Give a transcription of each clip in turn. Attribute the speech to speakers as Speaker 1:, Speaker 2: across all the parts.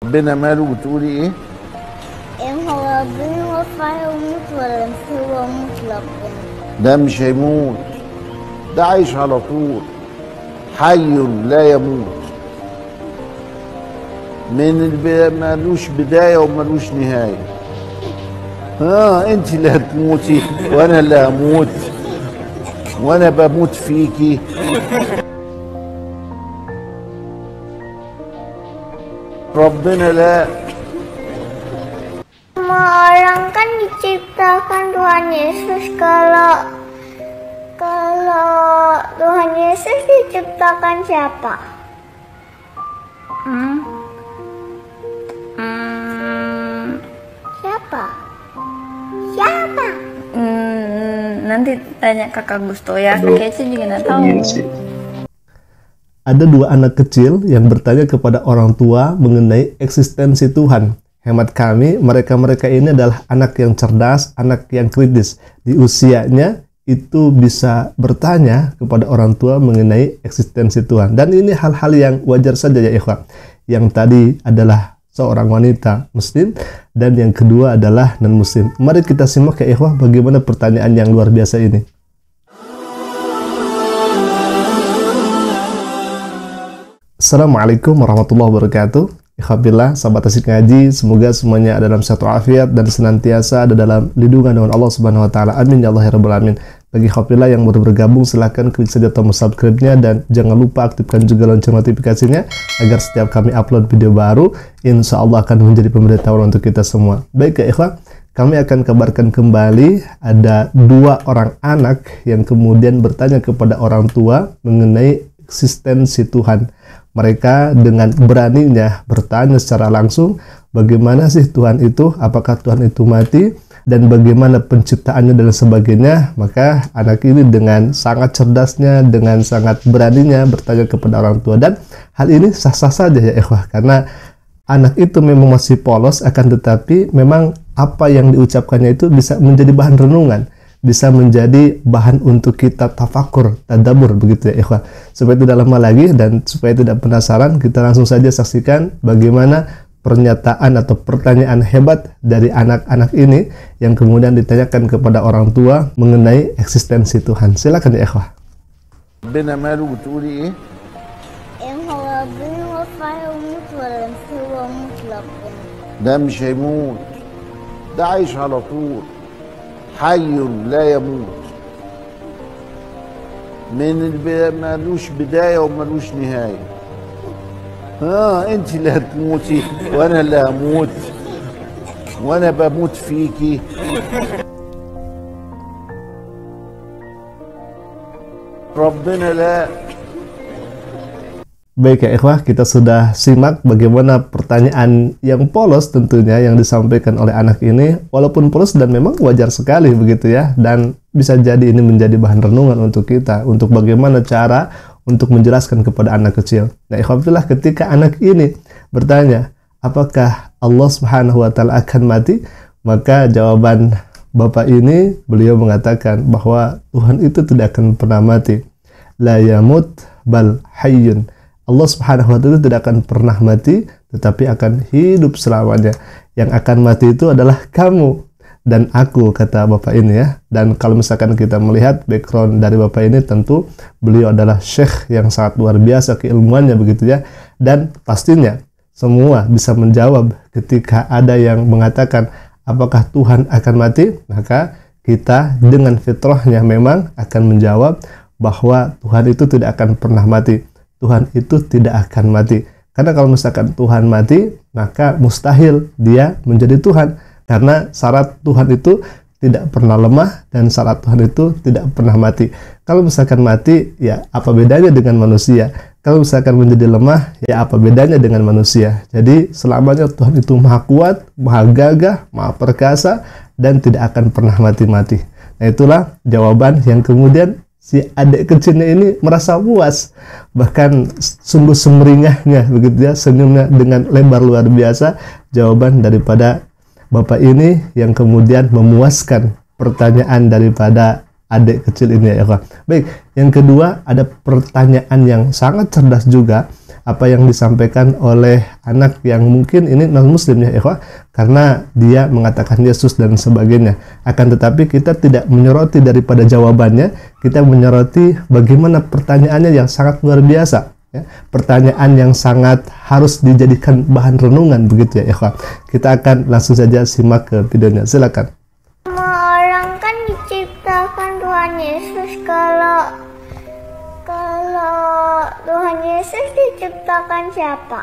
Speaker 1: ربنا ماله بتقولي ايه؟
Speaker 2: إن هو ربنا ينفع يموت ولا هو مطلق؟
Speaker 1: ده مش هيموت، ده عايش على طول، حي لا يموت، ملوش بداية وملوش نهاية. انت اللي هتموتي وانا اللي هموت وانا بموت فيكي. ربنا لا.
Speaker 2: Semua orang kan diciptakan Tuhan Yesus. Kalau Tuhan Yesus diciptakan siapa? Siapa?
Speaker 3: Nanti tanya kakak Gusto ya. Kayaknya juga nggak tahu.
Speaker 4: Ada dua anak kecil yang bertanya kepada orang tua mengenai eksistensi Tuhan. Hemat kami, mereka-mereka ini adalah anak yang cerdas, anak yang kritis. Di usianya itu bisa bertanya kepada orang tua mengenai eksistensi Tuhan. Dan ini hal-hal yang wajar saja ya ikhwan. Yang tadi adalah seorang wanita muslim dan yang kedua adalah non-muslim. Mari kita simak ya ikhwan bagaimana pertanyaan yang luar biasa ini. Assalamualaikum warahmatullahi wabarakatuh. Ikhwabillah, sahabat asik ngaji, semoga semuanya ada dalam satu afiat dan senantiasa ada dalam lindungan dengan Allah Subhanahu wa taala. Amin ya Allah ya rabbal alamin. Bagi ikhwabillah yang baru bergabung, silahkan klik saja tombol subscribe-nya dan jangan lupa aktifkan juga lonceng notifikasinya agar setiap kami upload video baru, insya Allah akan menjadi pemberitahuan untuk kita semua. Baik ya ikhwan, kami akan kabarkan kembali ada dua orang anak yang kemudian bertanya kepada orang tua mengenai eksistensi Tuhan. Mereka dengan beraninya bertanya secara langsung, bagaimana sih Tuhan itu, apakah Tuhan itu mati, dan bagaimana penciptaannya dan sebagainya. Maka anak ini dengan sangat cerdasnya, dengan sangat beraninya bertanya kepada orang tua. Dan hal ini sah-sah saja ya ikhwah, karena anak itu memang masih polos, akan tetapi memang apa yang diucapkannya itu bisa menjadi bahan renungan, bisa menjadi bahan untuk kita tafakur, tadabbur begitu ya ikhwah. Supaya tidak lama lagi dan supaya tidak penasaran, kita langsung saja saksikan bagaimana pernyataan atau pertanyaan hebat dari anak-anak ini yang kemudian ditanyakan kepada orang tua mengenai eksistensi Tuhan. Silakan ya ikhwah.
Speaker 1: ربنا ماله بتقولي ايه؟
Speaker 2: إن هو ربنا ينفع يموت ولا هو مطلق؟
Speaker 1: ده مش هيموت، ده عايش على طول، حي لا يموت، ملوش بداية وملوش نهاية. انت اللي هتموتي وانا اللي هموت وانا بموت فيكي. ربنا لا.
Speaker 4: Baik ya ikhwah, kita sudah simak bagaimana pertanyaan yang polos tentunya yang disampaikan oleh anak ini, walaupun polos dan memang wajar sekali begitu ya, dan bisa jadi ini menjadi bahan renungan untuk kita, untuk bagaimana cara untuk menjelaskan kepada anak kecil. Nah ikhwafillah, ketika anak ini bertanya, apakah Allah Subhanahu wa taala akan mati? Maka jawaban bapak ini, beliau mengatakan bahwa Tuhan itu tidak akan pernah mati. La yamut bal hayyun. Allah Subhanahu wa taala tidak akan pernah mati, tetapi akan hidup selamanya. Yang akan mati itu adalah kamu dan aku, kata bapak ini ya. Dan kalau misalkan kita melihat background dari bapak ini, tentu beliau adalah syekh yang sangat luar biasa keilmuannya begitu ya. Dan pastinya semua bisa menjawab ketika ada yang mengatakan apakah Tuhan akan mati, maka kita dengan fitrahnya memang akan menjawab bahwa Tuhan itu tidak akan pernah mati. Tuhan itu tidak akan mati. Karena kalau misalkan Tuhan mati, maka mustahil dia menjadi Tuhan. Karena syarat Tuhan itu tidak pernah lemah dan syarat Tuhan itu tidak pernah mati. Kalau misalkan mati, ya apa bedanya dengan manusia? Kalau misalkan menjadi lemah, ya apa bedanya dengan manusia? Jadi selamanya Tuhan itu maha kuat, maha gagah, maha perkasa, dan tidak akan pernah mati-mati. Nah itulah jawaban yang kemudian si adik kecilnya ini merasa puas, bahkan sungguh semeringahnya begitu ya, senyumnya dengan lebar luar biasa, jawaban daripada bapak ini yang kemudian memuaskan pertanyaan daripada adik kecil ini ya. Baik, yang kedua ada pertanyaan yang sangat cerdas juga. apa yang disampaikan oleh anak yang mungkin ini non muslim ya ikhwah, karena dia mengatakan Yesus dan sebagainya. Akan tetapi kita tidak menyoroti daripada jawabannya, kita menyoroti bagaimana pertanyaannya yang sangat luar biasa ya. Pertanyaan yang sangat harus dijadikan bahan renungan begitu ya ikhwah. Kita akan langsung saja simak ke videonya, silakan.
Speaker 2: Semua orang kan diciptakan Tuhan Yesus. Kalau Tuhan Yesus diciptakan siapa?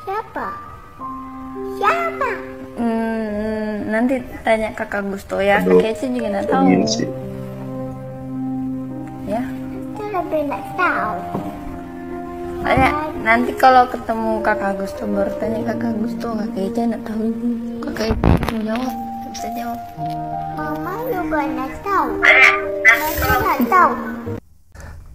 Speaker 2: Siapa? Siapa?
Speaker 3: Nanti tanya kakak Gusto ya. Kakak Eci juga nggak tahu. Ya.
Speaker 2: Kita lebih nggak tahu.
Speaker 3: Tanya, nanti kalau ketemu kakak Gusto baru tanya kakak Gusto. Kakak Eci nggak tahu. Kakak Eci mau jawab, nggak bisa jawab.
Speaker 2: Mama juga nggak tahu. Mama nggak tahu.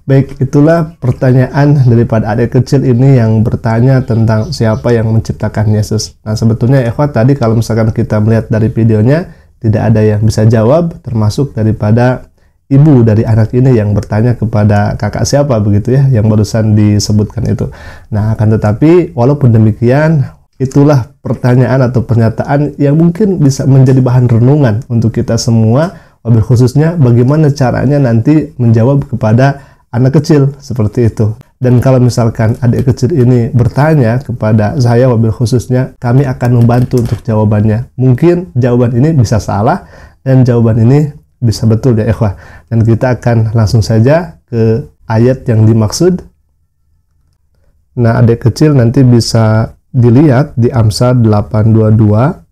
Speaker 4: Baik, itulah pertanyaan daripada adik kecil ini yang bertanya tentang siapa yang menciptakan Yesus. Nah, sebetulnya ikhwat tadi kalau misalkan kita melihat dari videonya, tidak ada yang bisa jawab, termasuk daripada ibu dari anak ini yang bertanya kepada kakak siapa begitu ya, yang barusan disebutkan itu. Nah, akan tetapi walaupun demikian, itulah pertanyaan atau pernyataan yang mungkin bisa menjadi bahan renungan untuk kita semua, wabil khususnya bagaimana caranya nanti menjawab kepada anak kecil seperti itu. Dan kalau misalkan adik kecil ini bertanya kepada saya, wabil khususnya kami akan membantu untuk jawabannya. Mungkin jawaban ini bisa salah dan jawaban ini bisa betul ya ikhwah. Dan kita akan langsung saja ke ayat yang dimaksud. Nah, adik kecil nanti bisa dilihat di Amsal 8:22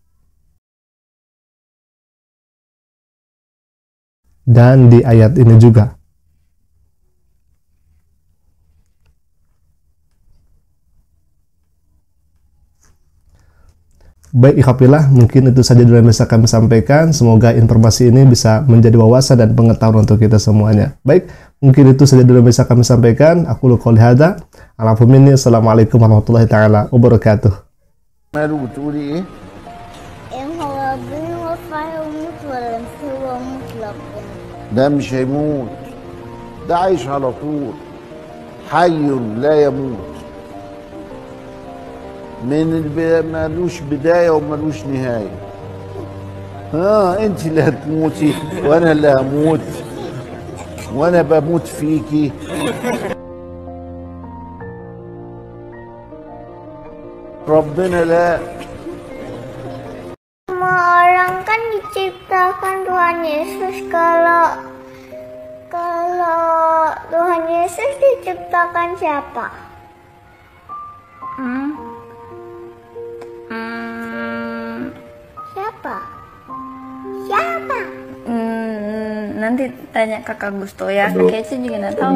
Speaker 4: dan di ayat ini juga. Baik ikhwafillah, mungkin itu saja dulu yang bisa kami sampaikan. Semoga informasi ini bisa menjadi wawasan dan pengetahuan untuk kita semuanya. Baik, mungkin itu saja dulu yang bisa kami sampaikan. Aku qouli hadza. Assalamualaikum warahmatullahi taala wabarakatuh.
Speaker 1: ماله بتقولي ايه؟
Speaker 2: إن هو ربنا وفى يموت ولا هو مطلق؟
Speaker 1: ده مش هيموت، ده عايش على طول، حي لا يموت، ملوش بداية وملوش نهاية. انت اللي هتموتي وانا اللي هموت وانا بموت فيكي. ربنا لا.
Speaker 2: Semua orang kan diciptakan Tuhan Yesus. Kalau Tuhan Yesus diciptakan siapa? Siapa? Siapa?
Speaker 3: Nanti tanya kakak Gusto ya. Kakak Eci juga nggak tahu.